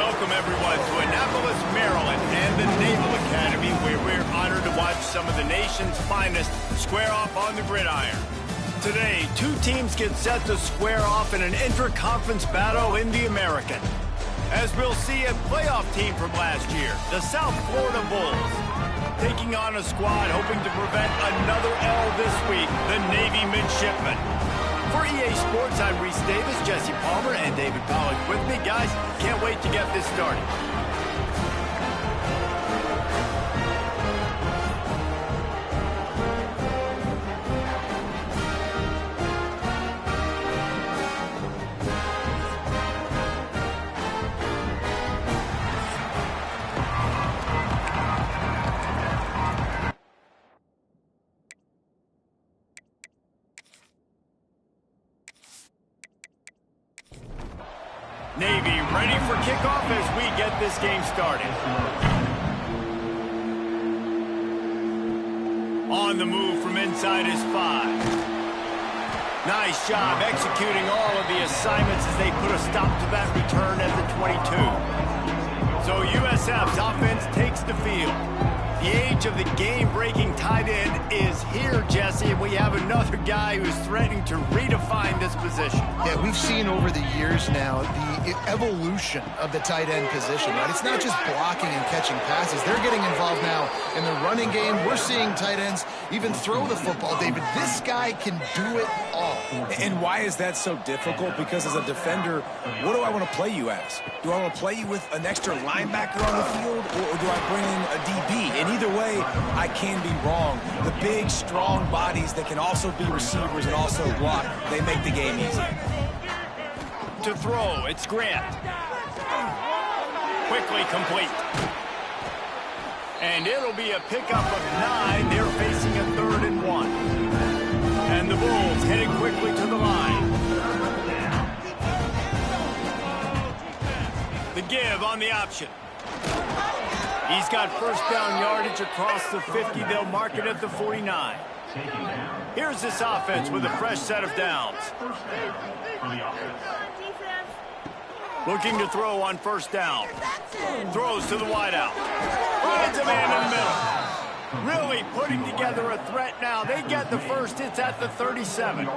Welcome, everyone, to Annapolis, Maryland, and the Naval Academy, where we're honored to watch some of the nation's finest square off on the gridiron. Today, two teams get set to square off in an inter-conference battle in the American. As we'll see, a playoff team from last year, the South Florida Bulls, taking on a squad hoping to prevent another L this week, the Navy Midshipmen. For EA Sports, I'm Reese Davis, Jesse Palmer, and David Pollack with me. Guys, can't wait to get this started. Navy ready for kickoff as we get this game started. On the move from inside is 5. Nice job executing all of the assignments as they put a stop to that return at the 22. So USF's offense takes the field. The age of the game-breaking tight end is here, Jesse, and we have another guy who's threatening to redefine this position. Yeah, we've seen over the years now the evolution of the tight end position, right? It's not just blocking and catching passes. They're getting involved now in the running game. We're seeing tight ends even throw the football, David. This guy can do it all. And why is that so difficult? Because as a defender, what do I want to play you as? Do I want to play you with an extra linebacker on the field, or do I bring in a DB? And either way, I can be wrong. The big, strong bodies that can also be receivers and also block, they make the game easy. To throw, it's Grant. Quickly complete. And it'll be a pickup of 9. They're facing a 3rd and 1. And the Bulls heading quickly to the line. The give on the option. He's got first down yardage across the 50. They'll mark it at the 49. Here's this offense with a fresh set of downs. Looking to throw on first down. Throws to the wideout. Finds a man in the middle. Really putting together a threat now. They get the first. It's at the 37.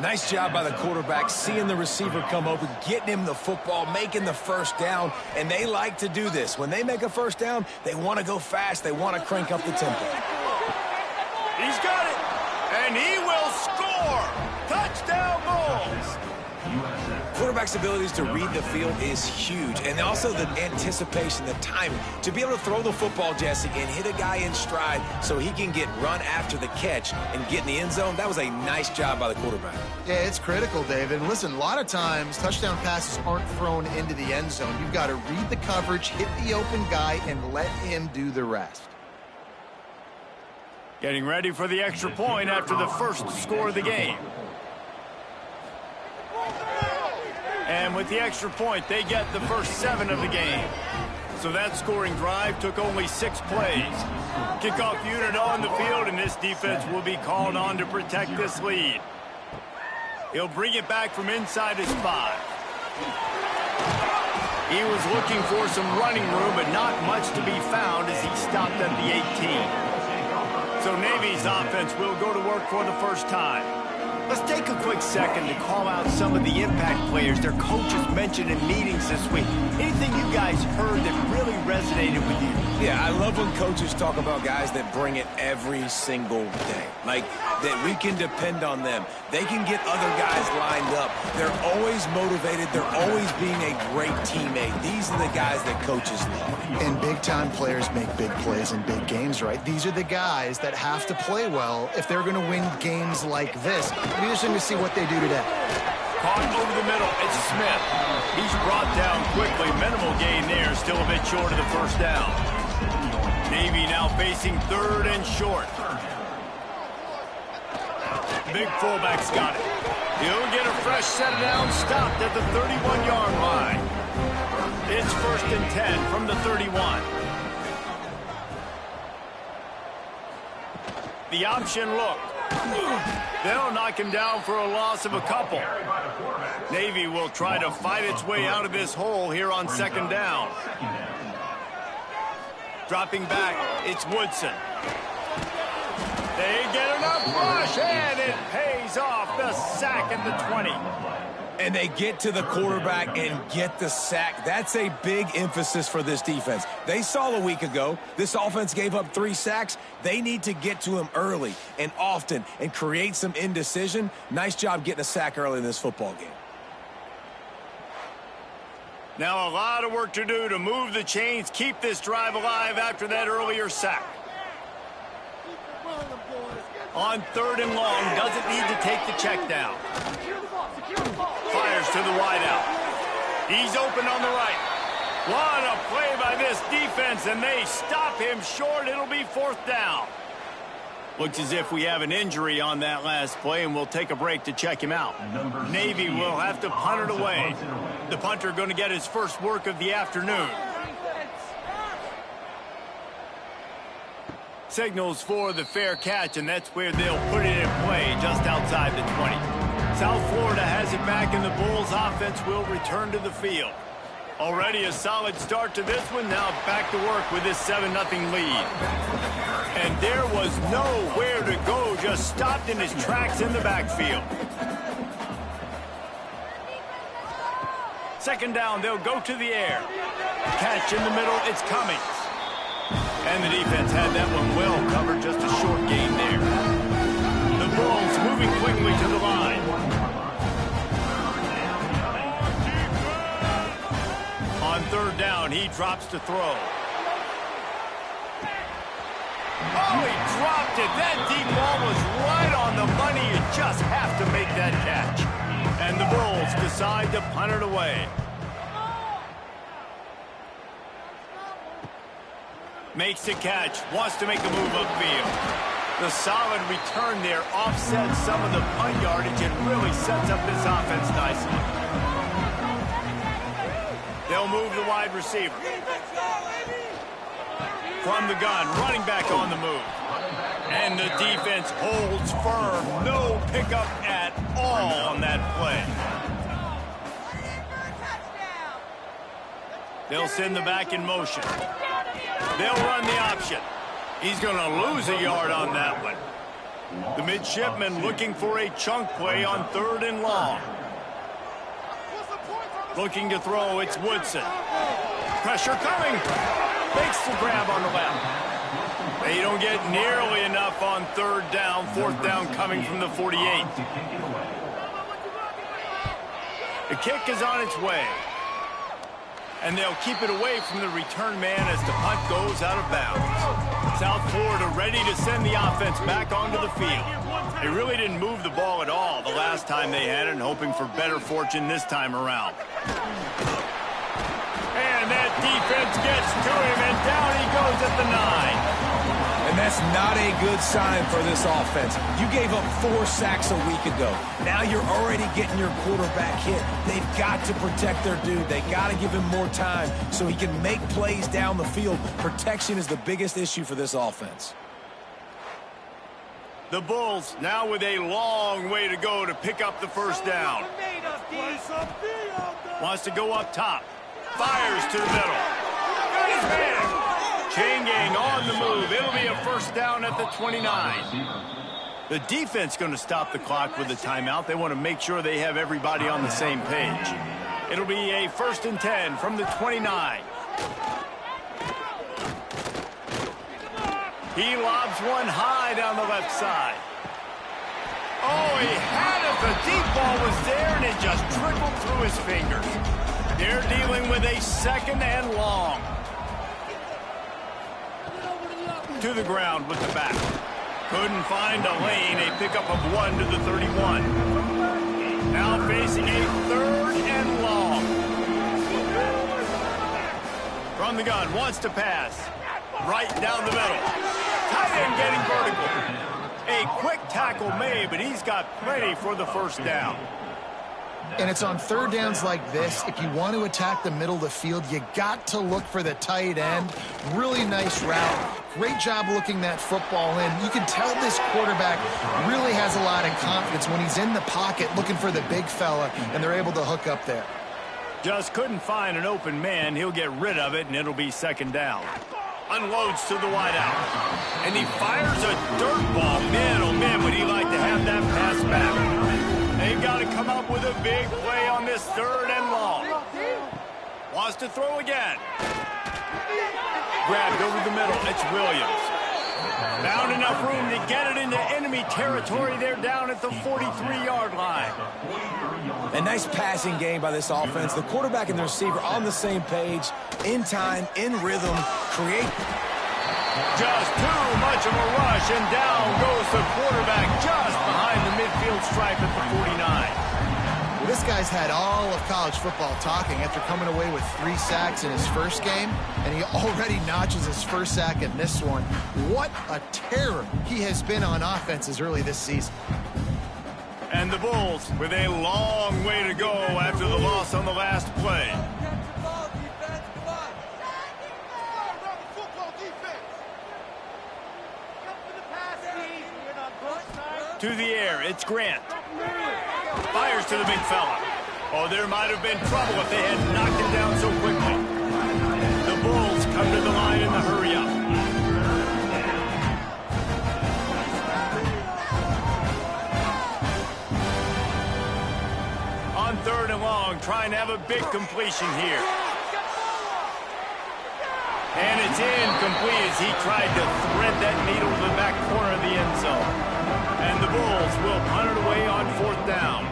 Nice job by the quarterback, seeing the receiver come open, getting him the football, making the first down, and they like to do this. When they make a first down, they want to go fast. They want to crank up the tempo. He's got it, and he will score. Touchdown, Bulls. Quarterback's abilities to read the field is huge, and also the anticipation, the timing. To be able to throw the football, Jesse, and hit a guy in stride so he can get run after the catch and get in the end zone, that was a nice job by the quarterback. Yeah, it's critical, David. Listen, a lot of times touchdown passes aren't thrown into the end zone. You've got to read the coverage, hit the open guy, and let him do the rest. Getting ready for the extra point after the first score of the game. And with the extra point, they get the first 7 of the game. So that scoring drive took only 6 plays. Kickoff unit on the field, and this defense will be called on to protect this lead. He'll bring it back from inside his 5. He was looking for some running room, but not much to be found as he stopped at the 18. So Navy's offense will go to work for the first time. Let's take a quick second to call out some of the impact players their coaches mentioned in meetings this week. Anything you guys heard that really resonated with you? Yeah, I love when coaches talk about guys that bring it every single day. Like, that we can depend on them. They can get other guys lined up. They're always motivated. They're always being a great teammate. These are the guys that coaches love. And big-time players make big plays in big games, right? These are the guys that have to play well if they're going to win games like this. It'll be interesting to see what they do today. Caught over the middle, it's Smith. He's brought down quickly. Minimal gain there, still a bit short of the first down. Navy now facing 3rd and short. Big fullback's got it. He'll get a fresh set down, stopped at the 31-yard line. It's 1st and 10 from the 31. The option look. They'll knock him down for a loss of a couple. Navy will try to fight its way out of this hole here on second down. Dropping back, it's Woodson. They get enough rush, and it pays off. The sack at the 20. And they get to the quarterback and get the sack. That's a big emphasis for this defense. They saw a week ago, this offense gave up 3 sacks. They need to get to him early and often and create some indecision. Nice job getting a sack early in this football game. Now a lot of work to do to move the chains, keep this drive alive after that earlier sack. On 3rd and long, doesn't need to take the check down. Fires to the wideout. He's open on the right. What a play by this defense, and they stop him short. It'll be 4th down. Looks as if we have an injury on that last play, and we'll take a break to check him out. Navy will have to punt it away. The punter going to get his first work of the afternoon. Signals for the fair catch, and that's where they'll put it in play, just outside the 20. South Florida has it back, and the Bulls offense will return to the field. Already a solid start to this one. Now back to work with this 7-0 lead. And there was nowhere to go, just stopped in his tracks in the backfield. Second down, they'll go to the air. Catch in the middle, it's Cummings. And the defense had that one well covered, just a short gain there. The Bulls moving quickly to the line. On 3rd down, he drops to throw. Oh, he dropped it. That deep ball was right on the money. You just have to make that catch. And the Bulls decide to punt it away. Makes the catch, wants to make a move upfield. The solid return there offsets some of the punt yardage and really sets up this offense nicely. They'll move the wide receiver. From the gun, running back on the move. And the defense holds firm. No pickup at all on that play. They'll send the back in motion. They'll run the option. He's going to lose a yard on that one. The midshipman looking for a chunk play on 3rd and long. Looking to throw, it's Woodson. Pressure coming. Makes the grab on the left. They don't get nearly enough on 3rd down. 4th down coming from the 48. The kick is on its way. And they'll keep it away from the return man as the punt goes out of bounds. South Florida ready to send the offense back onto the field. They really didn't move the ball at all the last time they had it, and hoping for better fortune this time around. And that defense gets to him, and down he goes at the 9. And that's not a good sign for this offense. You gave up 4 sacks a week ago. Now you're already getting your quarterback hit. They've got to protect their dude. They got to give him more time so he can make plays down the field. Protection is the biggest issue for this offense. The Bulls now with a long way to go to pick up the 1st down. Wants to go up top. Fires to the middle. Got his man. Chain gang on the move. It'll be a 1st down at the 29. The defense going to stop the clock with a timeout. They want to make sure they have everybody on the same page. It'll be a 1st and 10 from the 29. He lobs one high down the left side. Oh, he had it. The deep ball was there, and it just trickled through his fingers. They're dealing with a 2nd and long. To the ground with the back. Couldn't find a lane. A pickup of 1 to the 31. Now facing a 3rd and long. From the gun, wants to pass. Right down the middle. Tight end getting vertical. A quick tackle made, but he's got plenty for the 1st down. And it's on third downs like this. If you want to attack the middle of the field, you got to look for the tight end. Really nice route. Great job looking that football in. You can tell this quarterback really has a lot of confidence when he's in the pocket looking for the big fella, and they're able to hook up there. Just couldn't find an open man. He'll get rid of it, and it'll be second down. Unloads to the wideout. And he fires a dirt ball. Man, oh man, would he like to have that pass back. They've got to come up with a big play on this third and long. Wants to throw again. Grabbed over the middle. It's Williams. Found enough room to get it into enemy territory. They're down at the 43-yard line. A nice passing game by this offense. The quarterback and the receiver on the same page, in time, in rhythm, create. Just too much of a rush, and down goes the quarterback just behind the midfield stripe at the 49. Well, this guy's had all of college football talking after coming away with 3 sacks in his first game, and he already notches his first sack in this one. What a terror he has been on offenses early this season. And the Bulls with a long way to go after the loss on the last play. To the air, it's Grant. Fires to the big fella. Oh, there might have been trouble if they had knocked him down so quickly. The Bulls come to the line in the hurry-up. On third and long, trying to have a big completion here. And it's incomplete as he tried to thread that needle to the back corner of the end zone. And the Bulls will punt it away on fourth down.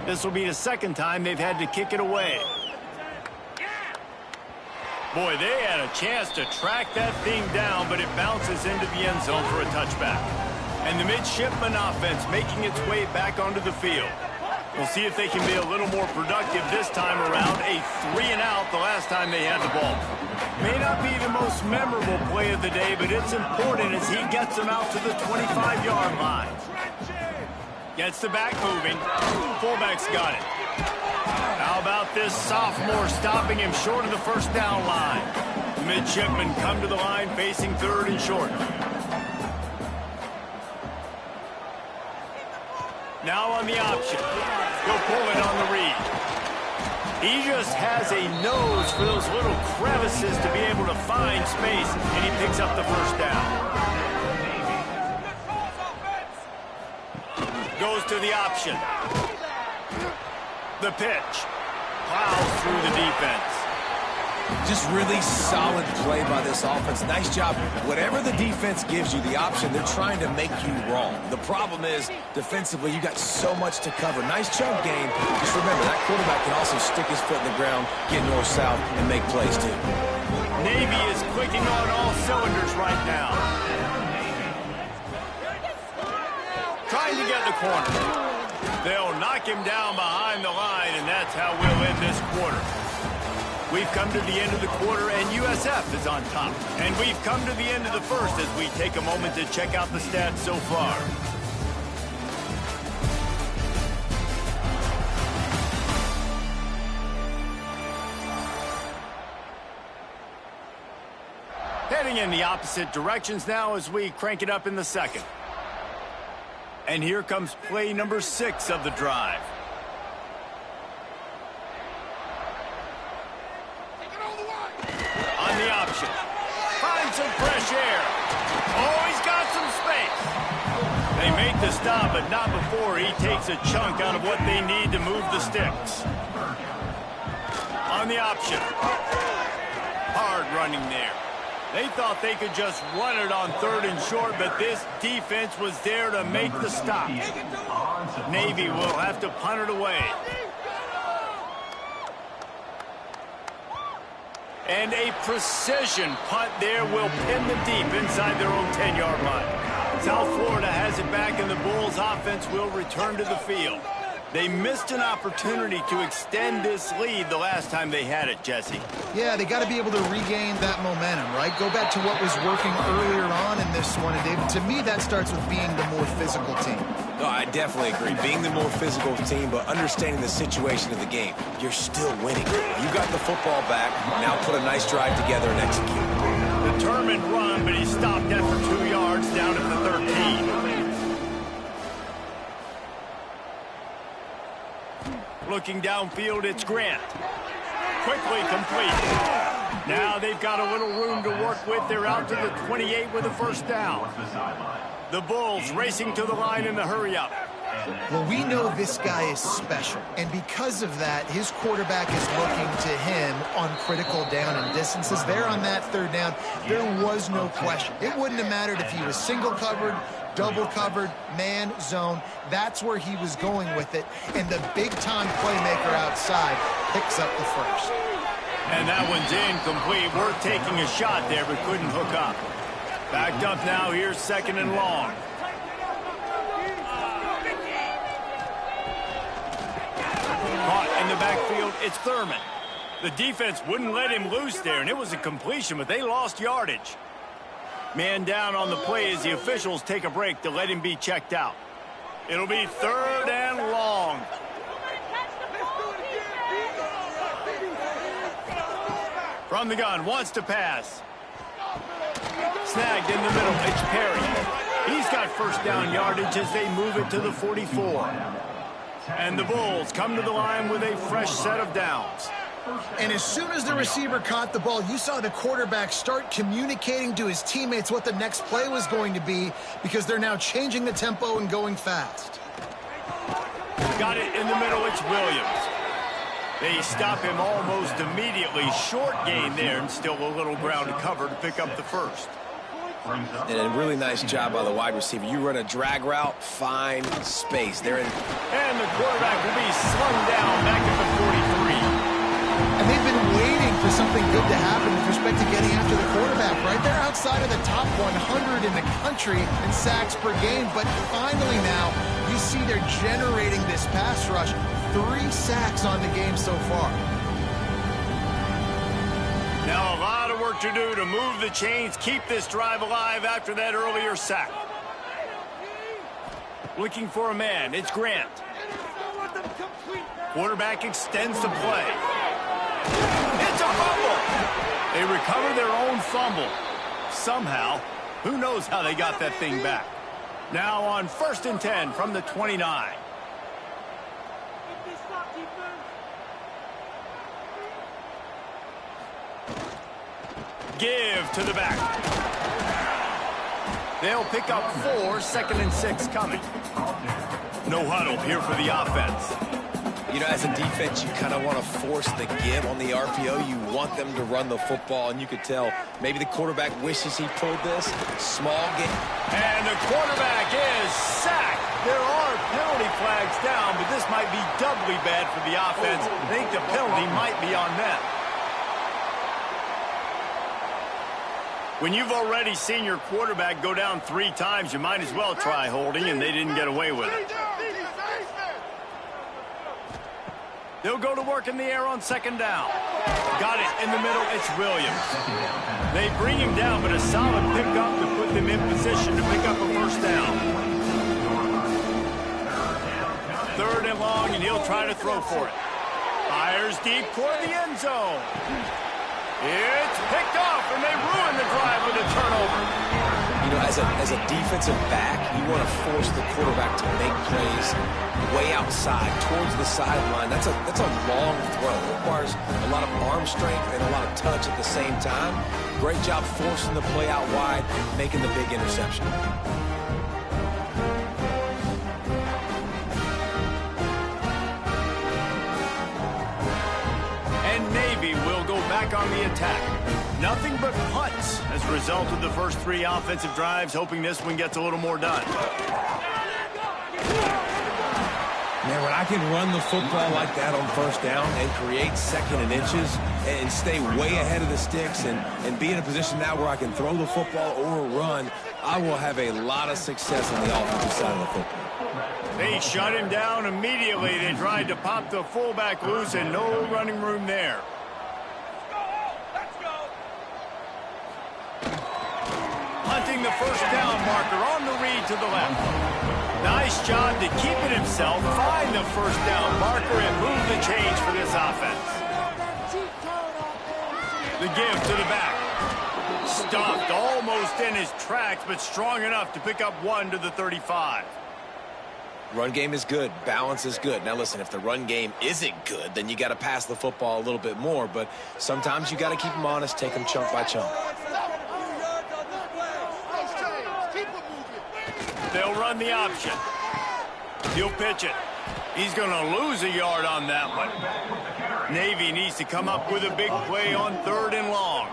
This will be the second time they've had to kick it away. Boy, they had a chance to track that thing down, but it bounces into the end zone for a touchback. And the midshipman offense making its way back onto the field. We'll see if they can be a little more productive this time around. A 3-and-out the last time they had the ball. May not be the most memorable play of the day, but it's important as he gets them out to the 25-yard line. Gets the back moving. Fullback's got it. How about this sophomore stopping him short of the first down line? The midshipmen come to the line facing third and short. Now on the option. He'll pull it on the read. He just has a nose for those little crevices to be able to find space, and he picks up the first down. Goes to the option. The pitch. Plows through the defense. Just really solid play by this offense. Nice job. Whatever the defense gives you the option, they're trying to make you wrong. The problem is, defensively, you got so much to cover. Nice chunk game. Just remember, that quarterback can also stick his foot in the ground, get north-south, and make plays, too. Navy is clicking on all cylinders right now. Trying to get the corner. They'll knock him down behind the line, and that's how we'll end this quarter. We've come to the end of the quarter, and USF is on top. And we've come to the end of the first as we take a moment to check out the stats so far. Heading in the opposite directions now as we crank it up in the second. And here comes play number 6 of the drive. On the option. Finds some fresh air. Oh, he's got some space. They make the stop, but not before he takes a chunk out of what they need to move the sticks. On the option. Hard running there. They thought they could just run it on third and short, but this defense was there to make the stop. Navy will have to punt it away. And a precision punt there will pin them deep inside their own 10-yard line. South Florida has it back, and the Bulls offense will return to the field. They missed an opportunity to extend this lead the last time they had it, Jesse. Yeah, they got to be able to regain that momentum, right? Go back to what was working earlier on in this one. And David, to me, that starts with being the more physical team. No, I definitely agree. Being the more physical team, but understanding the situation of the game, you're still winning. You got the football back. Now put a nice drive together and execute. Determined run, but he stopped after 2 yards down at the 13. Looking downfield, it's Grant. Quickly complete. Now they've got a little room to work with. They're out to the 28 with a first down. The Bulls racing to the line in the hurry-up. Well, we know this guy is special, and because of that, his quarterback is looking to him on critical down and distances. There on that third down, there was no question. It wouldn't have mattered if he was single covered, double covered, man, zone. That's where he was going with it, and the big-time playmaker outside picks up the first. And that one's incomplete. Worth taking a shot there, but couldn't hook up. Backed up now, here's 2nd and long. Caught in the backfield, it's Thurman. The defense wouldn't let him loose there, and it was a completion, but they lost yardage. Man down on the play as the officials take a break to let him be checked out. It'll be 3rd and long. From the gun, wants to pass. Snagged in the middle, it's Perry. He's got first down yardage as they move it to the 44. And the Bulls come to the line with a fresh set of downs. And as soon as the receiver caught the ball, you saw the quarterback start communicating to his teammates what the next play was going to be, because they're now changing the tempo and going fast. Got it in the middle, it's Williams. They stop him almost immediately. Short gain there, and still a little ground to cover to pick up the first. And a really nice job by the wide receiver. You run a drag route, find space. They're in. And the quarterback will be slung down back at the 43. And they've been waiting for something good to happen with respect to getting after the quarterback, right? They're outside of the top 100 in the country in sacks per game, but finally now you see they're generating this pass rush. 3 sacks on the game so far. Now a lot of work to do to move the chains, keep this drive alive after that earlier sack. Looking for a man, it's Grant. Quarterback extends the play. It's a fumble. They recover their own fumble. Somehow, who knows how they got that thing back. Now on 1st and 10 from the 29. Give to the back. They'll pick up 4, 2nd and 6 coming. No huddle here for the offense. You know, as a defense, you kind of want to force the give on the RPO. You want them to run the football, and you could tell maybe the quarterback wishes he pulled this. Small game. And the quarterback is sacked. There are penalty flags down, but this might be doubly bad for the offense. I think the penalty might be on them. When you've already seen your quarterback go down 3 times, you might as well try holding, and they didn't get away with it. They'll go to work in the air on 2nd down. Got it in the middle, it's Williams. They bring him down, but a solid pickup to put them in position to pick up a first down. 3rd and long, and he'll try to throw for it. Fires deep toward the end zone. It's picked off, and they ruin the drive with a turnover. You know, as a defensive back, you want to force the quarterback to make plays way outside, towards the sideline. That's a long throw. It requires a lot of arm strength and a lot of touch at the same time. Great job forcing the play out wide, making the big interception. Back on the attack. Nothing but punts as a result of the first 3 offensive drives, hoping this one gets a little more done. Man, when I can run the football like that on 1st down and create 2nd and inches and stay way ahead of the sticks and be in a position now where I can throw the football or run, I will have a lot of success on the offensive side of the football. They shut him down immediately. They tried to pop the fullback loose, and no running room there. Hunting the first down marker on the read to the left. Nice job to keep it himself, find the first down marker, and move the change for this offense. The give to the back. Stuffed almost in his tracks, but strong enough to pick up 1 to the 35. Run game is good. Balance is good. Now, listen, if the run game isn't good, then you got to pass the football a little bit more. But sometimes you got to keep them honest, take them chunk by chunk. They'll run the option. He'll pitch it. He's going to lose a yard on that one. Navy needs to come up with a big play on 3rd and long.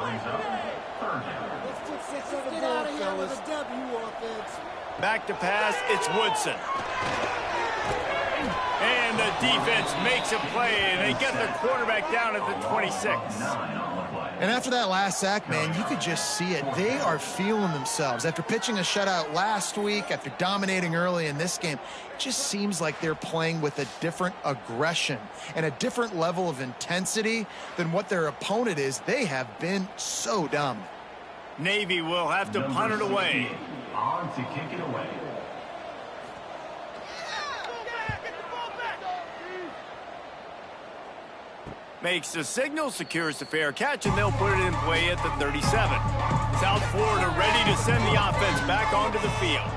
Back to pass, it's Woodson. And the defense makes a play, and they get the quarterback down at the 26. And after that last sack, man, you could just see it. They are feeling themselves. After pitching a shutout last week, after dominating early in this game, it just seems like they're playing with a different aggression and a different level of intensity than what their opponent is. They have been so dominant. Navy will have to punt it away. On to kick it away. Makes the signal, secures the fair catch, and they'll put it in play at the 37. South Florida ready to send the offense back onto the field.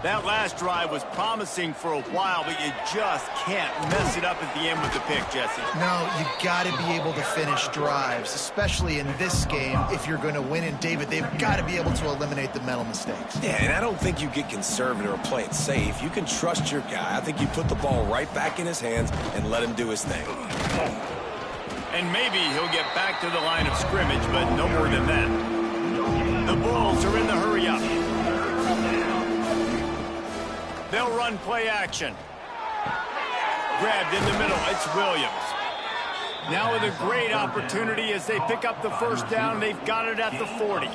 That last drive was promising for a while, but you just can't mess it up at the end with the pick, Jesse. No, you got to be able to finish drives, especially in this game if you're going to win. And, David, they've got to be able to eliminate the mental mistakes. Yeah, and I don't think you get conservative or play it safe. You can trust your guy. I think you put the ball right back in his hands and let him do his thing. And maybe he'll get back to the line of scrimmage, but no more than that. The Bulls are in the hurry-up. They'll run play action. Grabbed in the middle, it's Williams. Now with a great opportunity as they pick up the first down. They've got it at the 40.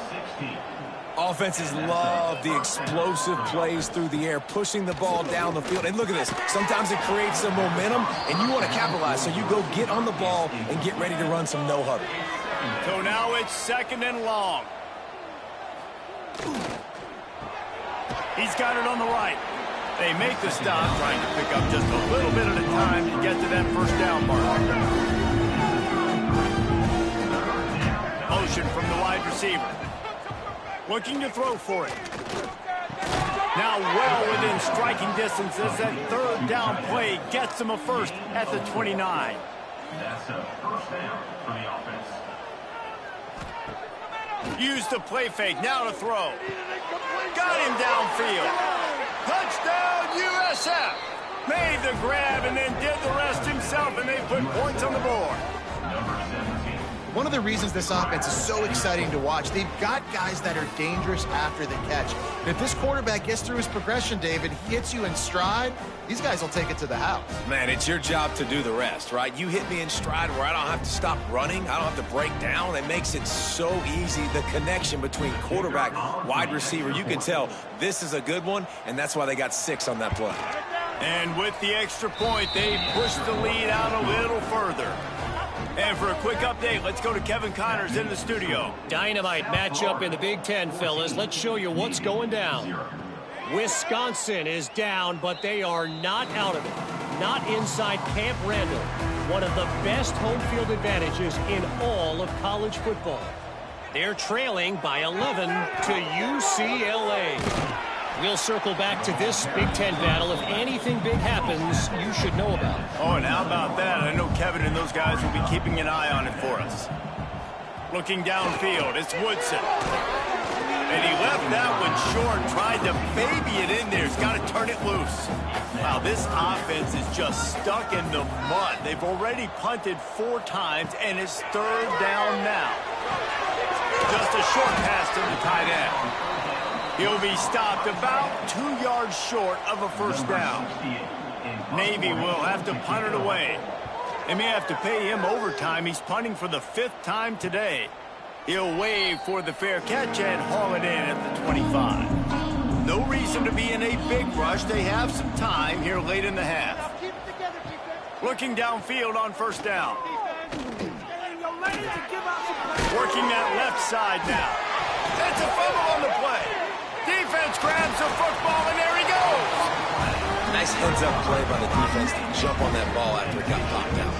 Offenses love the explosive plays through the air, pushing the ball down the field. And look at this. Sometimes it creates some momentum, and you want to capitalize. So you go get on the ball and get ready to run some no-huddle. So now it's 2nd and long. He's got it on the right. They make the stop, trying to pick up just a little bit at a time to get to that first down mark. Motion from the wide receiver. Looking to throw for it. Now well within striking distance as that 3rd down play gets him a first at the 29. That's a first down for the offense. Use the play fake, now to throw. Got him downfield. Touchdown, USF! Made the grab and then did the rest himself, and they put points on the board. Number 17. One of the reasons this offense is so exciting to watch, they've got guys that are dangerous after the catch. And if this quarterback gets through his progression, David, he hits you in stride, these guys will take it to the house. Man, it's your job to do the rest, right? You hit me in stride where I don't have to stop running. I don't have to break down. It makes it so easy, the connection between quarterback, wide receiver. You can tell this is a good one, and that's why they got 6 on that play. And with the extra point, they push the lead out a little further. And for a quick update, let's go to Kevin Connors in the studio. Dynamite matchup in the Big Ten, fellas. Let's show you what's going down. Wisconsin is down, but they are not out of it. Not inside Camp Randall. One of the best home field advantages in all of college football. They're trailing by 11 to UCLA. We'll circle back to this Big Ten battle. If anything big happens, you should know about it. Oh, and how about that? I know Kevin and those guys will be keeping an eye on it for us. Looking downfield, it's Woodson. And he left that one short, tried to baby it in there. He's got to turn it loose. Wow, this offense is just stuck in the mud. They've already punted 4 times, and it's 3rd down now. Just a short pass to the tight end. He'll be stopped about 2 yards short of a first down. Navy will have to punt it away. They may have to pay him overtime. He's punting for the 5th time today. He'll wave for the fair catch and haul it in at the 25. No reason to be in a big rush. They have some time here late in the half. Looking downfield on first down. Working that left side now. That's a fumble on the play. Defense grabs the football, and there he goes. Nice heads-up play by the defense to jump on that ball after it got popped out.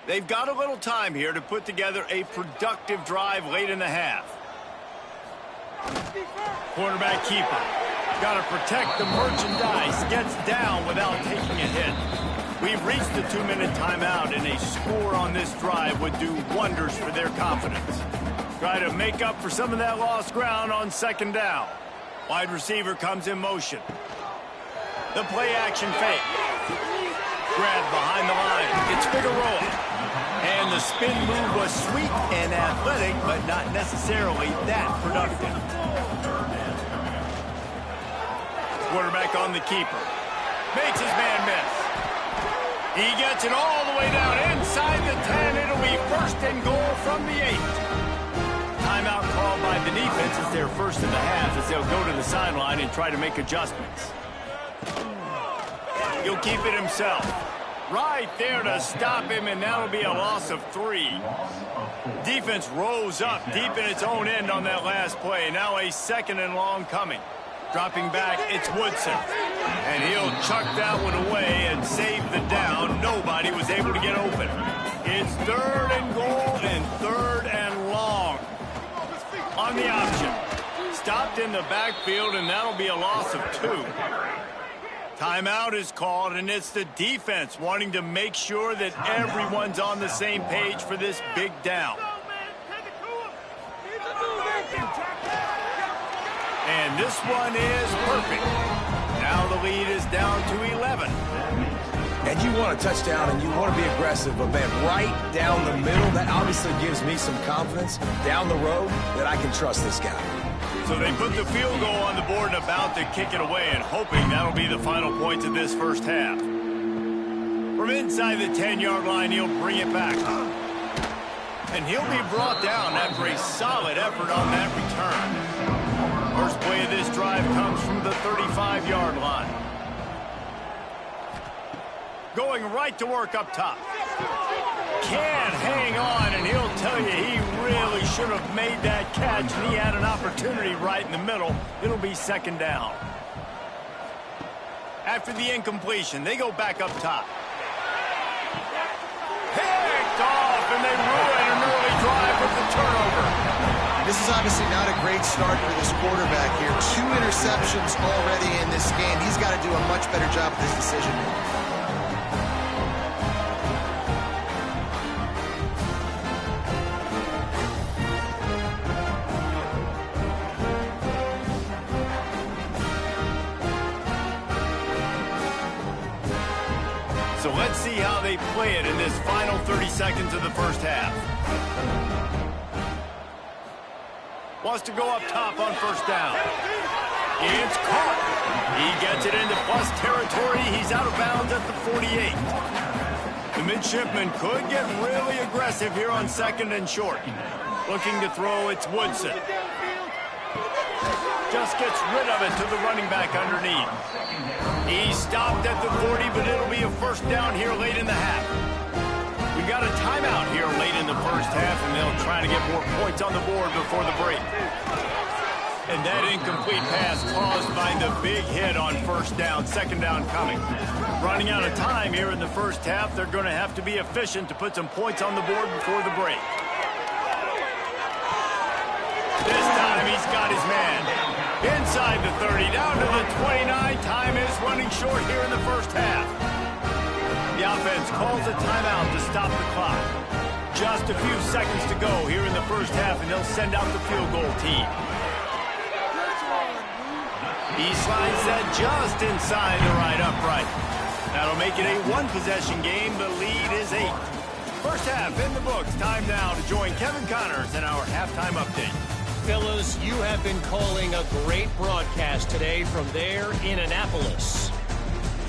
They've got a little time here to put together a productive drive late in the half. Quarterback keeper. Got to protect the merchandise. Gets down without taking a hit. We've reached the 2-minute timeout, and a score on this drive would do wonders for their confidence. Try to make up for some of that lost ground on second down. Wide receiver comes in motion. The play action fake. Grab behind the line. It's Figueroa. And the spin move was sweet and athletic, but not necessarily that productive. Quarterback on the keeper. Makes his man miss. He gets it all the way down inside the 10. It'll be first and goal from the 8. Timeout called by the defense as their first in the half as they'll go to the sideline and try to make adjustments. He'll keep it himself. Right there to stop him, and that'll be a loss of 3. Defense rose up deep in its own end on that last play. Now a 2nd and long coming. Dropping back, it's Woodson. And he'll chuck that one away and save the down. Nobody was able to get open. It's 3rd and goal and 3rd and long. On the option. Stopped in the backfield, and that'll be a loss of 2. Timeout is called, and it's the defense wanting to make sure that everyone's on the same page for this big down. And this one is perfect. Now the lead is down to 11. And you want a touchdown, and you want to be aggressive, but man, right down the middle, that obviously gives me some confidence down the road that I can trust this guy. So they put the field goal on the board and about to kick it away, and hoping that'll be the final points of this first half. From inside the 10-yard line, he'll bring it back. And he'll be brought down after a solid effort on that return. First play of this drive comes from the 35-yard line. Going right to work up top. Can't hang on, and he'll tell you he really should have made that catch, and he had an opportunity right in the middle. It'll be 2nd down. After the incompletion, they go back up top. Picked off, and they ruin an early drive with the turnover. This is obviously not a great start for this quarterback here. 2 interceptions already in this game. He's got to do a much better job with his decision. So let's see how they play it in this final 30 seconds of the first half. Wants to go up top on first down. It's caught. He gets it into plus territory. He's out of bounds at the 48. The midshipman could get really aggressive here on 2nd and short. Looking to throw, it's Woodson. Just gets rid of it to the running back underneath. He stopped at the 40, but it'll be a first down here late in the half. We've got a timeout here late in the first half, and they'll try to get more points on the board before the break. And that incomplete pass caused by the big hit on first down, 2nd down coming. Running out of time here in the first half, they're going to have to be efficient to put some points on the board before the break. This time he's got his man. Inside the 30, down to the 29. Time is running short here in the first half. The offense calls a timeout to stop the clock. Just a few seconds to go here in the first half, and they'll send out the field goal team. He slides that just inside the right upright. That'll make it a 1-possession game. The lead is 8. First half in the books. Time now to join Kevin Connors in our halftime update. Fellas, you have been calling a great broadcast today from there in Annapolis.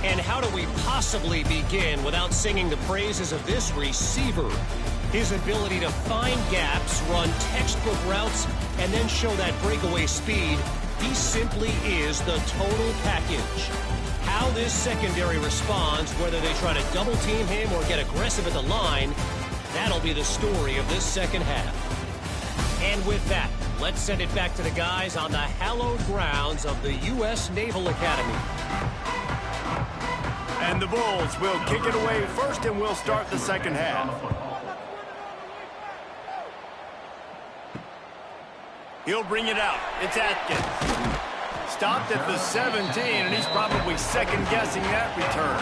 And how do we possibly begin without singing the praises of this receiver? His ability to find gaps, run textbook routes, and then show that breakaway speed. He simply is the total package. How this secondary responds, whether they try to double team him or get aggressive at the line, that'll be the story of this second half. And with that, let's send it back to the guys on the hallowed grounds of the U.S. Naval Academy. And the Bulls will kick it away first, and we'll start the second half. He'll bring it out. It's Atkins. Stopped at the 17, and he's probably second-guessing that return.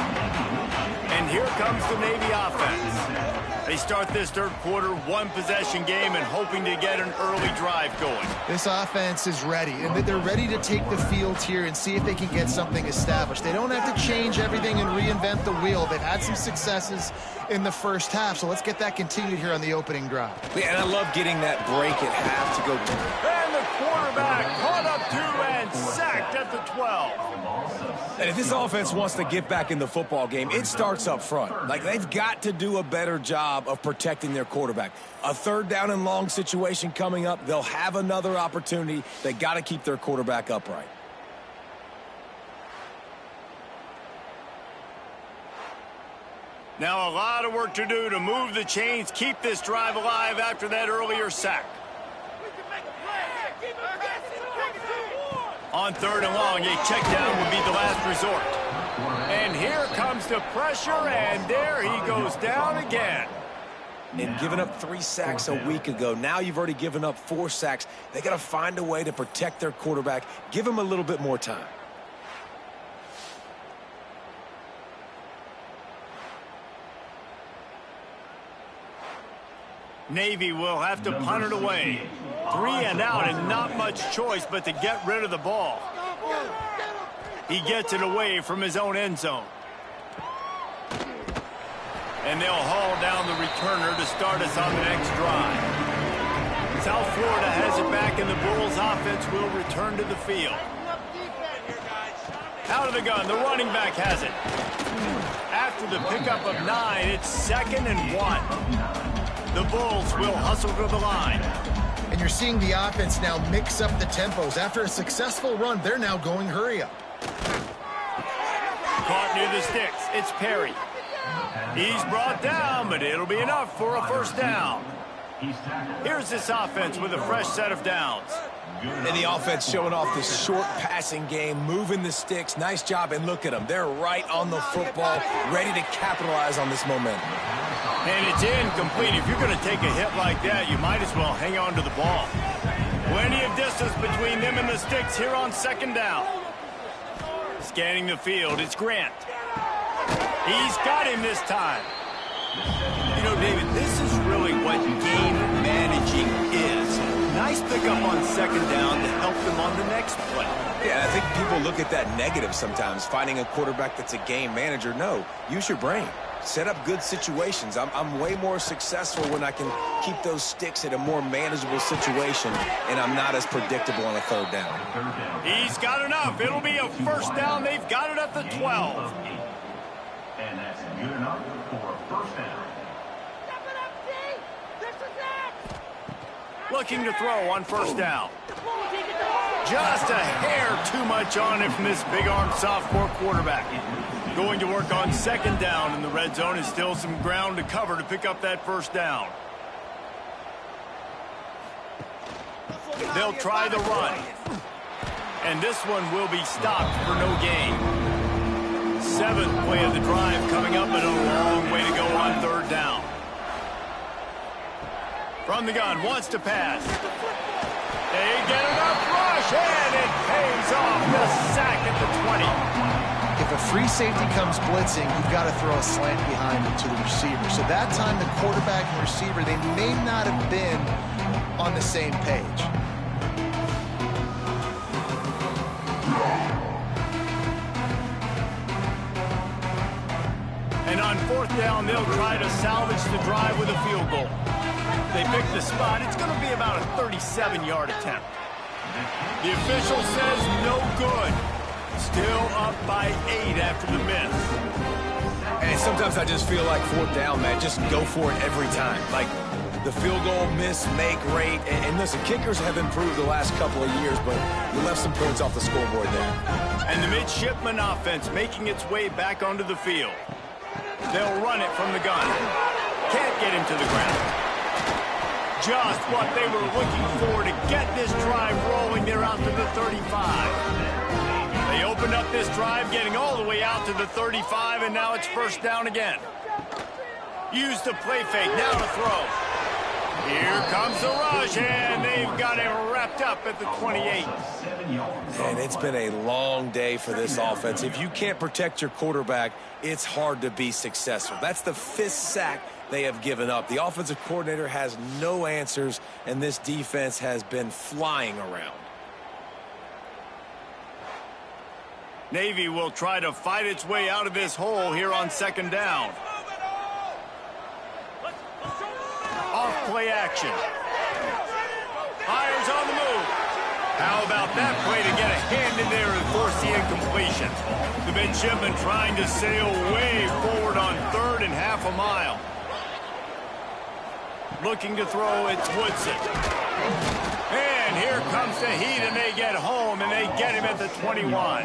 And here comes the Navy offense. They start this third quarter, one-possession game, and hoping to get an early drive going. This offense is ready, and they're ready to take the field here and see if they can get something established. They don't have to change everything and reinvent the wheel. They've had some successes in the first half, so let's get that continued here on the opening drive. Yeah, and I love getting that break at half to go. And the quarterback caught up to and sacked at the 12. And if this offense wants to get back in the football game, it starts up front. Like, they've got to do a better job of protecting their quarterback. A third down and long situation coming up, they'll have another opportunity. They got to keep their quarterback upright. Now a lot of work to do to move the chains, keep this drive alive after that earlier sack. On third and long, a check down would be the last resort. And here comes the pressure, and there he goes down again. And giving up 3 sacks a week ago, now you've already given up 4 sacks. They got to find a way to protect their quarterback. Give him a little bit more time. Navy will have to punt it away. 3 and out, and not much choice but to get rid of the ball. He gets it away from his own end zone. And they'll haul down the returner to start us on the next drive. South Florida has it back, and the Bulls offense will return to the field. Out of the gun, the running back has it. After the pickup of 9, it's 2nd and 1. The Bulls will hustle to the line. And you're seeing the offense now mix up the tempos. After a successful run, they're now going hurry up. Caught near the sticks. It's Perry. He's brought down, but it'll be enough for a first down. Here's this offense with a fresh set of downs. And the offense showing off this short passing game, moving the sticks. Nice job, and look at them. They're right on the football, ready to capitalize on this momentum. And it's incomplete. If you're going to take a hit like that, you might as well hang on to the ball. Plenty of distance between them and the sticks here on second down. Scanning the field, it's Grant. He's got him this time. You know, David, this is really what game managing is. Nice pickup on second down to help them on the next play. Yeah, I think people look at that negative sometimes, finding a quarterback that's a game manager. No, use your brain. Set up good situations. I'm way more successful when I can keep those sticks at a more manageable situation, and I'm not as predictable on a third down. He's got enough. It'll be a first down. They've got it at the 12. And that's good enough for a first down. Looking to throw on first down. Just a hair too much on it from this big-armed sophomore quarterback. Going to work on second down in the red zone, and still some ground to cover to pick up that first down. They'll try the run. And this one will be stopped for no gain. 7th play of the drive coming up, and a long way to go on third down. From the gun, wants to pass. They get enough rush, and it pays off. The sack at the 20. If a free safety comes blitzing, you've got to throw a slant behind it to the receiver. So that time, the quarterback and receiver, they may not have been on the same page. And on On fourth down, they'll try to salvage the drive with a field goal. They pick the spot. It's going to be about a 37-yard attempt. The official says no good. Still up by 8 after the miss. And sometimes I just feel like fourth down, man, just go for it every time. Like the field goal miss, make rate. And listen, kickers have improved the last couple of years, but we left some points off the scoreboard there. And the midshipman offense making its way back onto the field. They'll run it from the gun. Can't get him to the ground. Just what they were looking for to get this drive rolling. They're out to the 35. They opened up this drive, getting all the way out to the 35, and now it's first down again. Use the play fake, now to throw. Here comes the rush, and they've got him wrapped up at the 28. And it's been a long day for this offense. If you can't protect your quarterback, it's hard to be successful. That's the 5th sack they have given up. The offensive coordinator has no answers, and this defense has been flying around. Navy will try to fight its way out of this hole here on second down. Off play action. Fires on the move. How about that play to get a hand in there and force the incompletion? The midshipman trying to sail way forward on third and half a mile. Looking to throw, it's Woodson. And here comes the heat, and they get home, and they get him at the 21.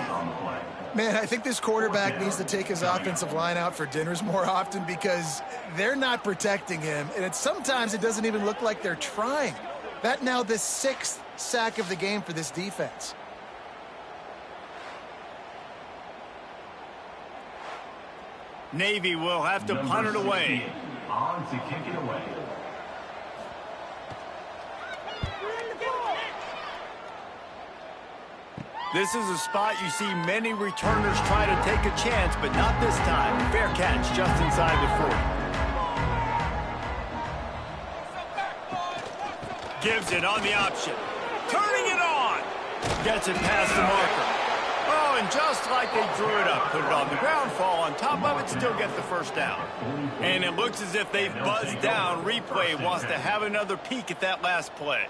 Man, I think this quarterback needs to take his offensive line out for dinners more often because they're not protecting him. And sometimes it doesn't even look like they're trying. That now the 6th sack of the game for this defense. Navy will have to punt it away. On to kick it away. This is a spot you see many returners try to take a chance, but not this time. Fair catch just inside the 40. Gives it on the option. Turning it on. Gets it past the marker. Oh, and just like they drew it up, put it on the ground, fall on top of it, still get the first down. And it looks as if they've buzzed down. Replay wants to have another peek at that last play.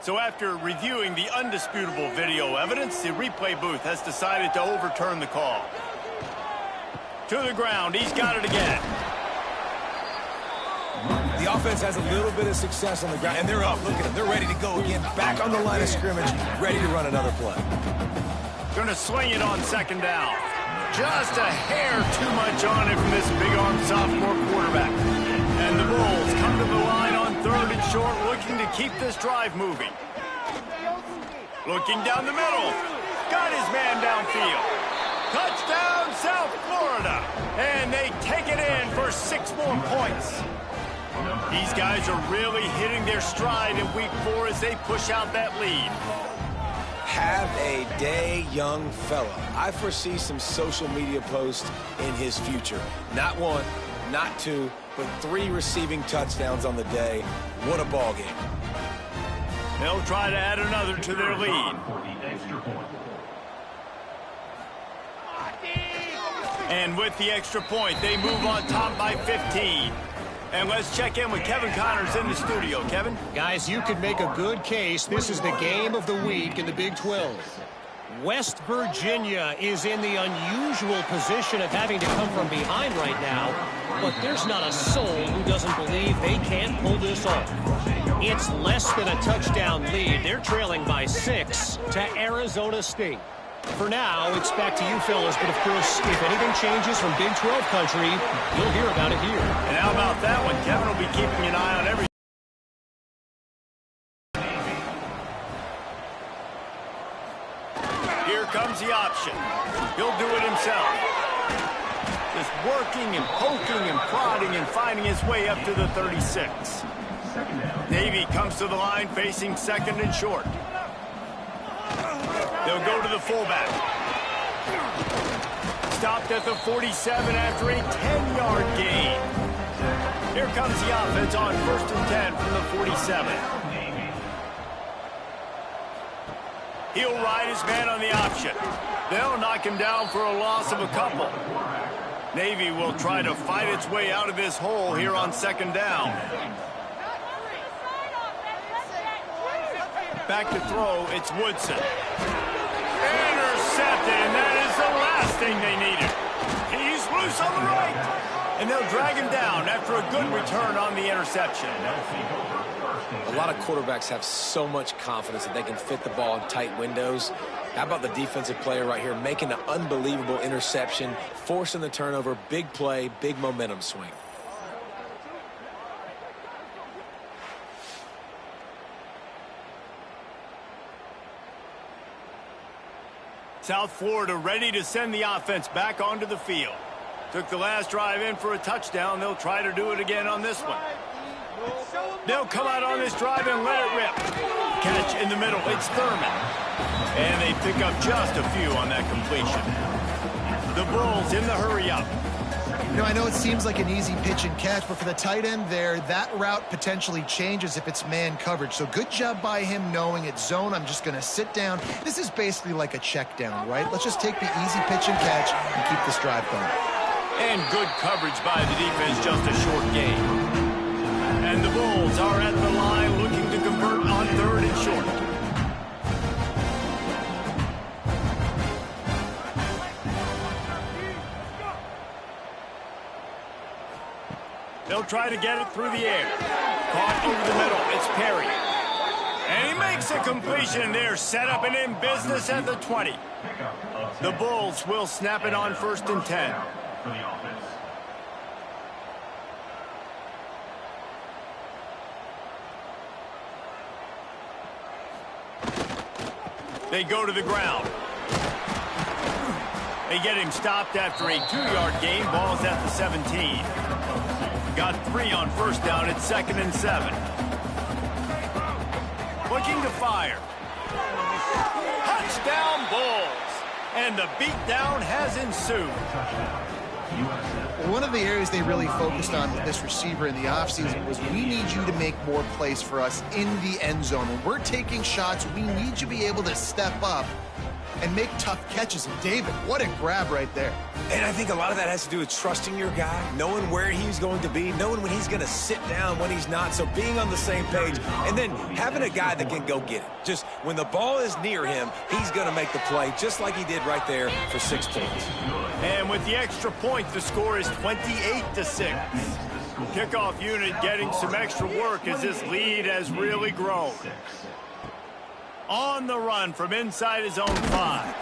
So after reviewing the undisputable video evidence, the replay booth has decided to overturn the call. To the ground, he's got it again. The offense has a little bit of success on the ground, and they're up. Look at them. They're ready to go again. Back on the line of scrimmage, ready to run another play. Gonna swing it on second down. Just a hair too much on it from this big-arm sophomore quarterback. And the Bulls come to the line on third and short, looking to keep this drive moving. Looking down the middle. Got his man downfield. Touchdown, South Florida. And they take it in for 6 more points. These guys are really hitting their stride in week 4 as they push out that lead. Have a day, young fella. I foresee some social media posts in his future. Not 1, not 2, but 3 receiving touchdowns on the day. What a ball game. They'll try to add another to their lead. And with the extra point, they move on top by 15. And let's check in with Kevin Connors in the studio. Kevin? Guys, you could make a good case. This is the game of the week in the Big 12. West Virginia is in the unusual position of having to come from behind right now, but there's not a soul who doesn't believe they can't pull this off. It's less than a touchdown lead. They're trailing by 6 to Arizona State. For now, it's back to you fellas, but of course, if anything changes from Big 12 country, you'll hear about it here. And how about that one? Kevin will be keeping an eye on everything. Here comes the option. He'll do it himself. Just working and poking and prodding and finding his way up to the 36. Navy comes to the line facing second and short. They'll go to the fullback. Stopped at the 47 after a 10-yard gain. Here comes the offense on 1st and 10 from the 47. He'll ride his man on the option. They'll knock him down for a loss of a couple. Navy will try to fight its way out of this hole here on 2nd down. Back to throw, it's Woodson. Intercepted, and that is the last thing they needed. He's loose on the right. And they'll drag him down after a good return on the interception. A lot of quarterbacks have so much confidence that they can fit the ball in tight windows. How about the defensive player right here making an unbelievable interception, forcing the turnover, big play, big momentum swing. South Florida ready to send the offense back onto the field. Took the last drive in for a touchdown. They'll try to do it again on this one. They'll come out on this drive and let it rip. Catch in the middle. It's Thurman. And they pick up just a few on that completion. The Bulls in the hurry-up. You know, I know it seems like an easy pitch and catch, but for the tight end there, that route potentially changes if it's man coverage. So good job by him knowing it's zone. I'm just going to sit down. This is basically like a check down, right? Let's just take the easy pitch and catch and keep this drive going. And good coverage by the defense, just a short gain. And the Bulls are at the line looking to convert on 3rd and short. They'll try to get it through the air. Caught over the middle. It's Perry. And he makes a completion. They're set up and in business at the 20. The Bulls will snap it on 1st and 10. For the offense. They go to the ground. They get him stopped after a 2-yard gain. Ball's at the 17. Got 3 on 1st down. It's 2nd and 7. Looking to fire. Touchdown Bulls. And the beatdown has ensued. One of the areas they really focused on with this receiver in the offseason was we need you to make more plays for us in the end zone. When we're taking shots, we need you to be able to step up and make tough catches. And David, what a grab right there. And I think a lot of that has to do with trusting your guy, knowing where he's going to be, knowing when he's going to sit down, when he's not. So being on the same page, and then having a guy that can go get it. Just when the ball is near him, he's going to make the play, just like he did right there for 6 points. And with the extra point, the score is 28-6. Kickoff unit getting some extra work as this lead has really grown. On the run from inside his own 5.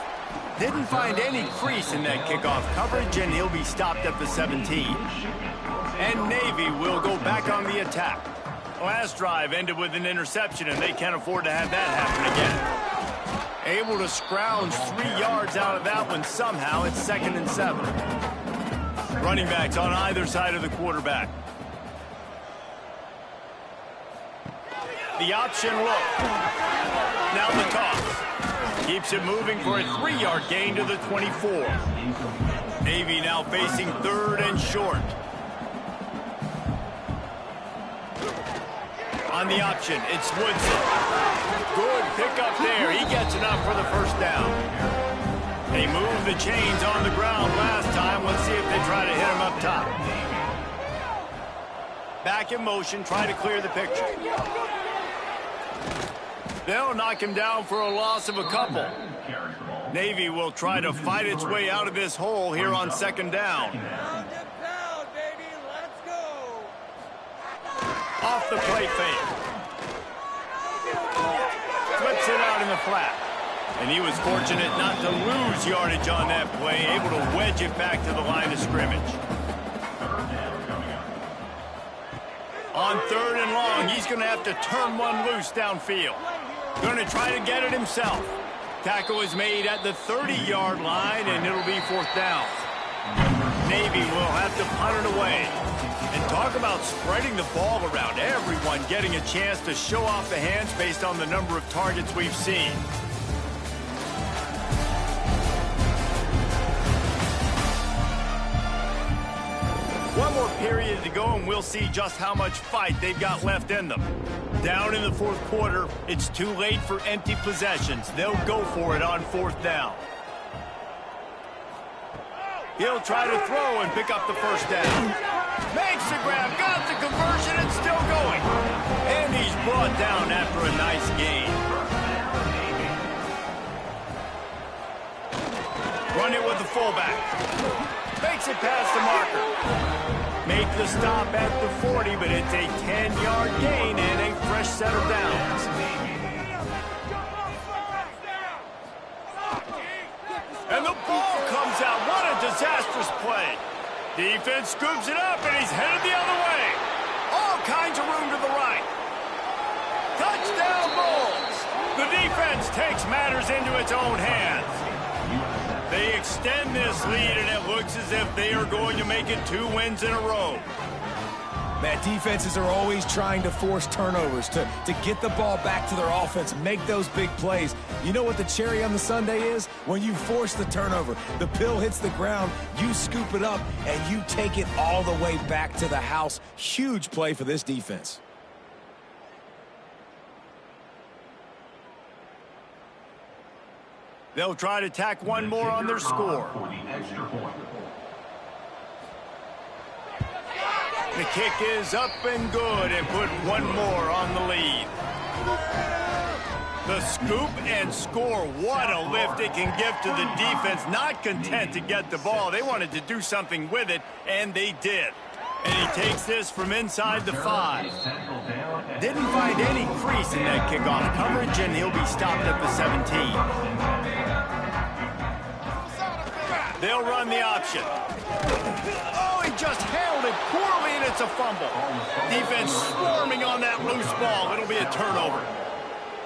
Didn't find any crease in that kickoff coverage, and he'll be stopped at the 17. And Navy will go back on the attack. Last drive ended with an interception, and they can't afford to have that happen again. Able to scrounge 3 yards out of that one somehow. It's 2nd and 7. Running backs on either side of the quarterback. The option look. Now the toss. Keeps it moving for a 3-yard gain to the 24. Navy now facing 3rd and short. On the option, it's Woodson. Good pickup there. He gets enough for the 1st down. They moved the chains on the ground last time. Let's see if they try to hit him up top. Back in motion, try to clear the picture. They'll knock him down for a loss of a couple. Navy will try to fight its way out of this hole here on 2nd down. Off the play fake. Flips it out in the flat. And he was fortunate not to lose yardage on that play, able to wedge it back to the line of scrimmage. On 3rd and long, he's going to have to turn one loose downfield. Going to try to get it himself. Tackle is made at the 30-yard line, and it'll be 4th down. Navy will have to punt it away. And talk about spreading the ball around. Everyone getting a chance to show off the hands based on the number of targets we've seen. One more period to go, and we'll see just how much fight they've got left in them. Down in the fourth quarter, it's too late for empty possessions. They'll go for it on fourth down. He'll try to throw and pick up the first down. Makes the grab, got the conversion, and still going. And he's brought down after a nice gain. Run it with the fullback. Makes it past the marker. Make the stop at the 40, but it's a 10-yard gain and a fresh set of downs. And the ball comes out. What a disastrous play. Defense scoops it up, and he's headed the other way. All kinds of room to the right. Touchdown Bulls. The defense takes matters into its own hands. They extend this lead, and it looks as if they are going to make it 2 wins in a row. Man, defenses are always trying to force turnovers, to get the ball back to their offense, make those big plays. You know what the cherry on the sundae is? When you force the turnover, the pill hits the ground, you scoop it up, and you take it all the way back to the house. Huge play for this defense. They'll try to tack one more on their score. The kick is up and good, and put one more on the lead. The scoop and score. What a lift it can give to the defense. Not content to get the ball. They wanted to do something with it, and they did. And he takes this from inside the 5. Didn't find any crease in that kickoff coverage, and he'll be stopped at the 17. They'll run the option. Oh, he just handled it poorly, and it's a fumble. Defense swarming on that loose ball. It'll be a turnover.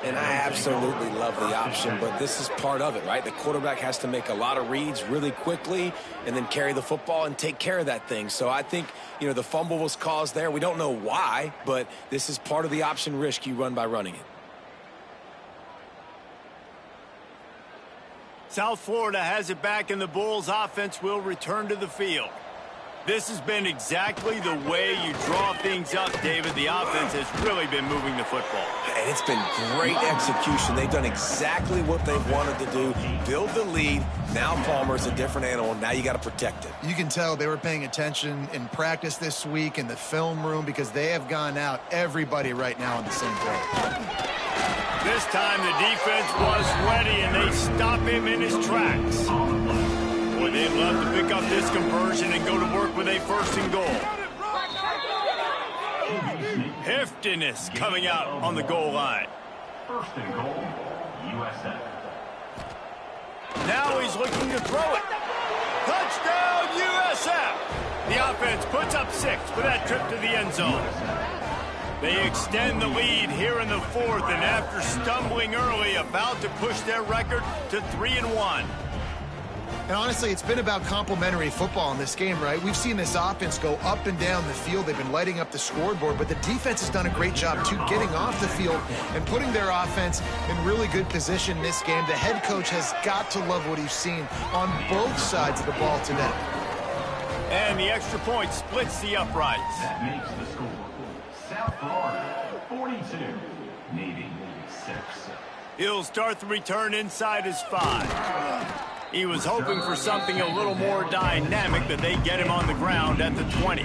And I absolutely love the option, but this is part of it, right? The quarterback has to make a lot of reads really quickly and then carry the football and take care of that thing. So I think, you know, the fumble was caused there. We don't know why, but this is part of the option risk you run by running it. South Florida has it back, and the Bulls offense will return to the field. This has been exactly the way you draw things up, David. The offense has really been moving the football. And it's been great execution. They've done exactly what they've wanted to do. Build the lead. Now Palmer's a different animal. Now you got to protect it. You can tell they were paying attention in practice this week in the film room because they have gone out, everybody right now on the same page. This time the defense was ready, and they stop him in his tracks. Boy, they'd love to pick up this conversion and go to work with a 1st and goal. Heftiness coming out on the goal line. 1st and goal, USF. Now he's looking to throw it. Touchdown, USF! The offense puts up 6 for that trip to the end zone. They extend the lead here in the 4th, and after stumbling early, about to push their record to 3-1. And honestly, it's been about complementary football in this game, right? We've seen this offense go up and down the field. They've been lighting up the scoreboard, but the defense has done a great job, too, getting off the field and putting their offense in really good position in this game. The head coach has got to love what he's seen on both sides of the ball today. And the extra point splits the uprights. That makes the score. South Florida, 42. Navy, 6. He'll start the return inside his 5. He was hoping for something a little more dynamic, but they get him on the ground at the 20.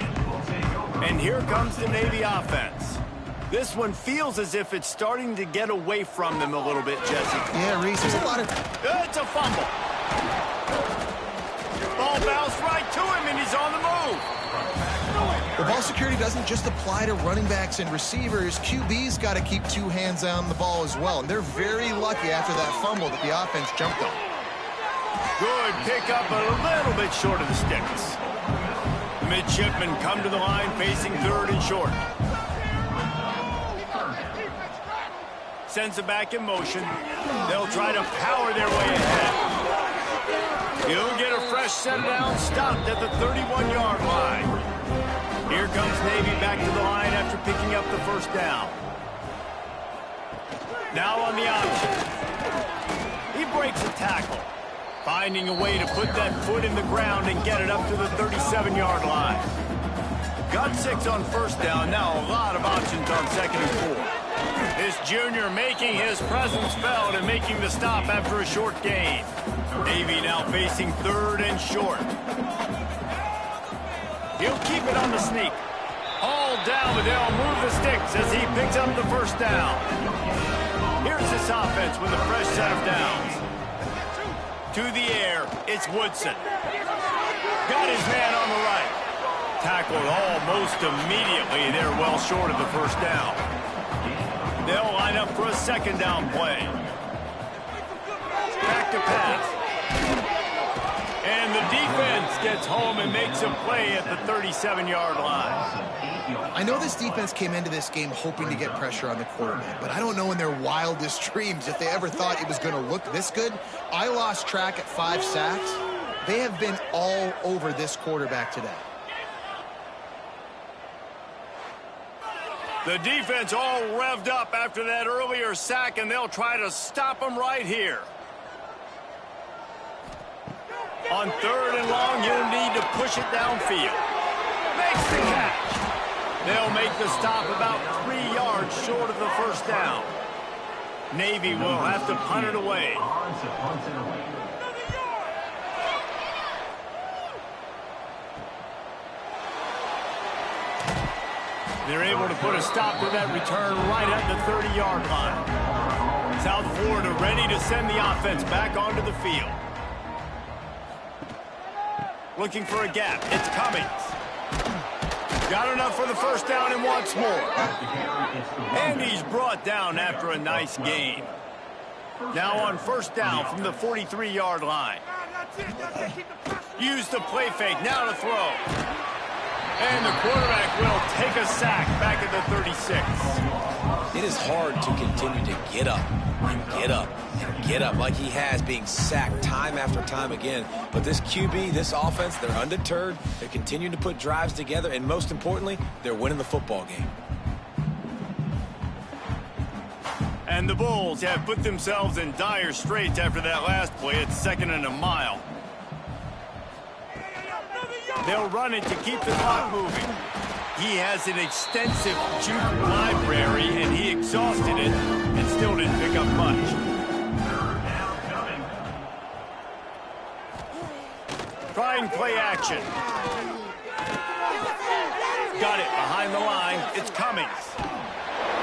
And here comes the Navy offense. This one feels as if it's starting to get away from them a little bit, Jesse. Yeah, Reese, there's a lot of... It's a fumble. Ball bounced right to him, and he's on the move. The ball security doesn't just apply to running backs and receivers. QB's got to keep 2 hands on the ball as well. And they're very lucky after that fumble that the offense jumped on. Good pickup, but a little bit short of the sticks. The midshipmen come to the line facing 3rd and short. Sends it back in motion. They'll try to power their way ahead. He'll get a fresh set down, stopped at the 31-yard line. Here comes Navy back to the line after picking up the 1st down. Now on the option. He breaks a tackle, finding a way to put that foot in the ground and get it up to the 37-yard line. Got 6 on first down. Now a lot of options on 2nd and 4. This junior making his presence felt and making the stop after a short gain. Navy now facing 3rd and short. He'll keep it on the sneak. All down, but they'll move the sticks as he picks up the first down. Here's this offense with a fresh set of downs. To the air, it's Woodson. Got his man on the right. Tackled almost immediately. They're well short of the first down. They'll line up for a 2nd down play. Back to pass. And the defense gets home and makes a play at the 37-yard line. I know this defense came into this game hoping to get pressure on the quarterback, but I don't know in their wildest dreams if they ever thought it was going to look this good. I lost track at 5 sacks. They have been all over this quarterback today. The defense all revved up after that earlier sack, and they'll try to stop him right here. On 3rd and long, you'll need to push it downfield. Makes the catch. They'll make the stop about 3 yards short of the first down. Navy will have to punt it away. They're able to put a stop to that return right at the 30-yard line. South Florida ready to send the offense back onto the field. Looking for a gap. It's Cummings. Got enough for the first down and wants more. And he's brought down after a nice gain. Now on first down from the 43-yard line. Use the play fake. Now to throw. And the quarterback will take a sack back at the 36. It is hard to continue to get up and get up and get up like he has, being sacked time after time again. But this QB, this offense, they're undeterred. They're continuing to put drives together, and most importantly, they're winning the football game. And the Bulls have put themselves in dire straits after that last play. It's 2nd and a mile. They'll run it to keep the clock moving. He has an extensive juke library, and he exhausted it and still didn't pick up much. Trying play action. Got it behind the line. It's Cummings.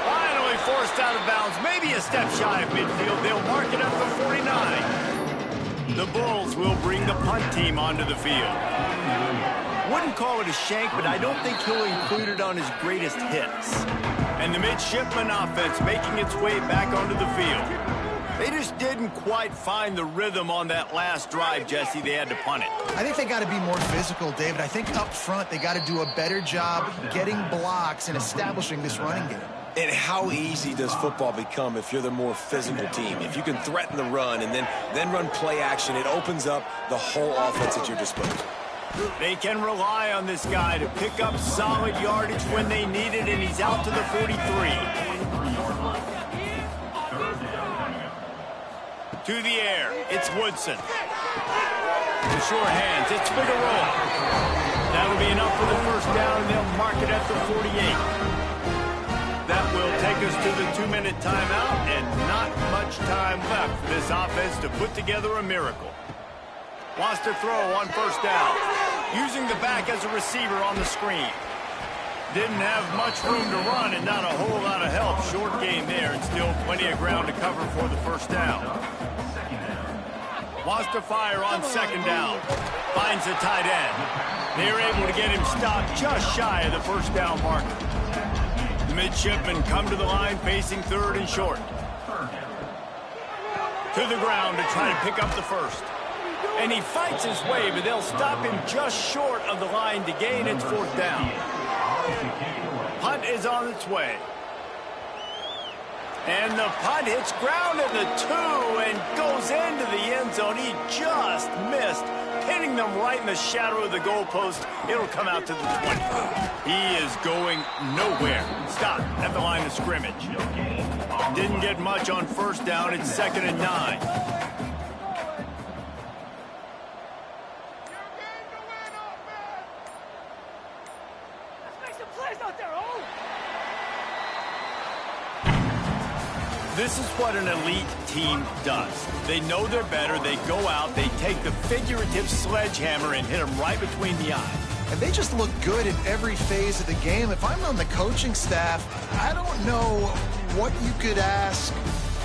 Finally forced out of bounds. Maybe a step shy of midfield. They'll mark it at the 49. The Bulls will bring the punt team onto the field. Wouldn't call it a shank, but I don't think he'll include it on his greatest hits. And the midshipman offense making its way back onto the field. They just didn't quite find the rhythm on that last drive, Jesse. They had to punt it. I think they got to be more physical, David. I think up front they got to do a better job getting blocks and establishing this running game. And how easy does football become if you're the more physical team? If you can threaten the run and then run play action, it opens up the whole offense at your disposal. They can rely on this guy to pick up solid yardage when they need it, and he's out to the 43. To the air, it's Woodson. The short hands, it's Figueroa. That'll be enough for the first down, and they'll mark it at the 48. That will take us to the 2-minute timeout, and not much time left for this offense to put together a miracle. Wants to throw on first down. Using the back as a receiver on the screen. Didn't have much room to run and not a whole lot of help. Short gain there and still plenty of ground to cover for the first down. Wants to fire on 2nd down. Finds the tight end. They're able to get him stopped just shy of the first down marker. The midshipmen come to the line facing 3rd and short. To the ground to try to pick up the first. And he fights his way, but they'll stop him just short of the line to gain its 4th down. Punt is on its way. And the punt hits ground at the 2 and goes into the end zone. He just missed, pinning them right in the shadow of the goalpost. It'll come out to the 20. He is going nowhere. Stop at the line of scrimmage. Didn't get much on first down. It's 2nd and 9. This is what an elite team does. They know they're better. They go out, they take the figurative sledgehammer and hit them right between the eyes. And they just look good in every phase of the game. If I'm on the coaching staff, I don't know what you could ask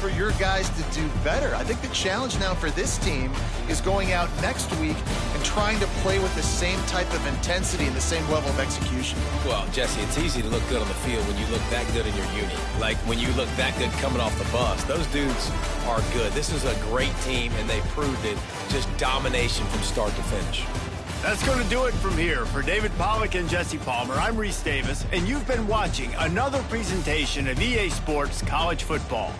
for your guys to do better. I think the challenge now for this team is going out next week and trying to play with the same type of intensity and the same level of execution. Well, Jesse, it's easy to look good on the field when you look that good in your uni. Like when you look that good coming off the bus. Those dudes are good. This is a great team, and they proved it. Just domination from start to finish. That's going to do it from here. For David Pollack and Jesse Palmer, I'm Reese Davis, and you've been watching another presentation of EA Sports College Football.